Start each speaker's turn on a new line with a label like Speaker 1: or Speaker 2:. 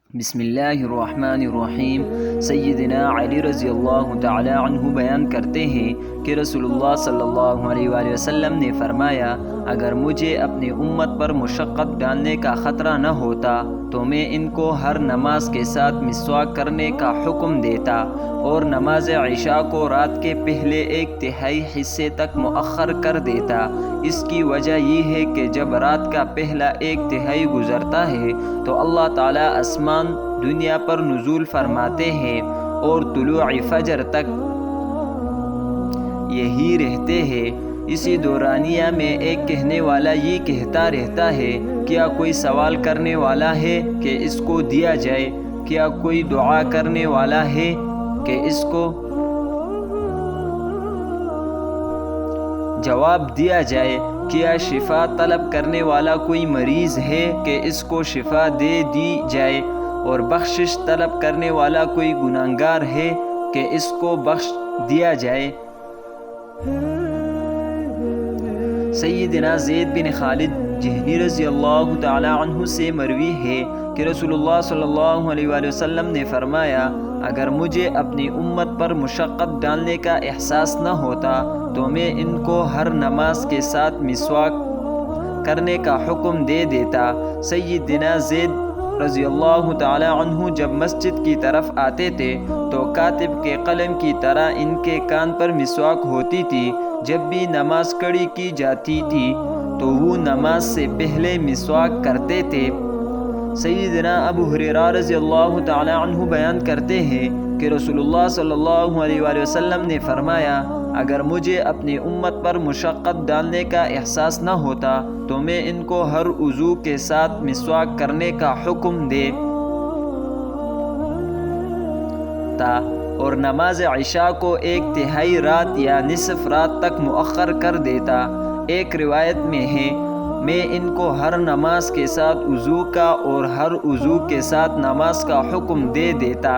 Speaker 1: بسم اللہ الرحمن الرحیم۔ سیدنا علی رضی اللہ تعالی عنہ بیان کرتے ہیں کہ رسول اللہ صلی اللہ علیہ وآلہ وسلم نے فرمایا، اگر مجھے اپنی امت پر مشقت ڈالنے کا خطرہ نہ ہوتا تو میں ان کو ہر نماز کے ساتھ مسواک کرنے کا حکم دیتا اور نماز عشاء کو رات کے پہلے 1/3 حصے تک مؤخر کر دیتا۔ اس کی وجہ یہ ہے کہ جب رات کا پہلا 1/3 گزرتا ہے تو اللہ تعالیٰ آسمان دنیا پر نزول فرماتے ہیں اور طلوع فجر تک یہی رہتے ہیں۔ اسی دورانیہ میں ایک کہنے والا یہ کہتا رہتا ہے، کیا کوئی سوال کرنے والا ہے کہ اس کو دیا جائے؟ کیا کوئی دعا کرنے والا ہے کہ اس کو جواب دیا جائے؟ کیا شفا طلب کرنے والا کوئی مریض ہے کہ اس کو شفا دے دی جائے؟ اور بخشش طلب کرنے والا کوئی گناہگار ہے کہ اس کو بخش دیا جائے؟ سیدنا زید بن خالد جہنی رضی اللہ تعالی عنہ سے مروی ہے کہ رسول اللہ صلی اللہ علیہ وآلہ وسلم نے فرمایا، اگر مجھے اپنی امت پر مشقت ڈالنے کا احساس نہ ہوتا تو میں ان کو ہر نماز کے ساتھ مسواک کرنے کا حکم دے دیتا۔ سیدنا زید رضی اللہ تعالی عنہ جب مسجد کی طرف آتے تھے تو کاتب کے قلم کی طرح ان کے کان پر مسواک ہوتی تھی۔ جب بھی نماز کھڑی کی جاتی تھی تو وہ نماز سے پہلے مسواک کرتے تھے۔ سیدنا ابو ہریرہ رضی اللہ تعالی عنہ بیان کرتے ہیں کہ رسول اللہ صلی اللہ علیہ وآلہ وسلم نے فرمایا، اگر مجھے اپنی امت پر مشقت ڈالنے کا احساس نہ ہوتا تو میں ان کو ہر وضو کے ساتھ مسواک کرنے کا حکم دیتا اور نماز عشاء کو 1/3 رات یا نصف رات تک مؤخر کر دیتا۔ ایک روایت میں ہے، میں ان کو ہر نماز کے ساتھ وضو کا اور ہر وضو کے ساتھ نماز کا حکم دے دیتا۔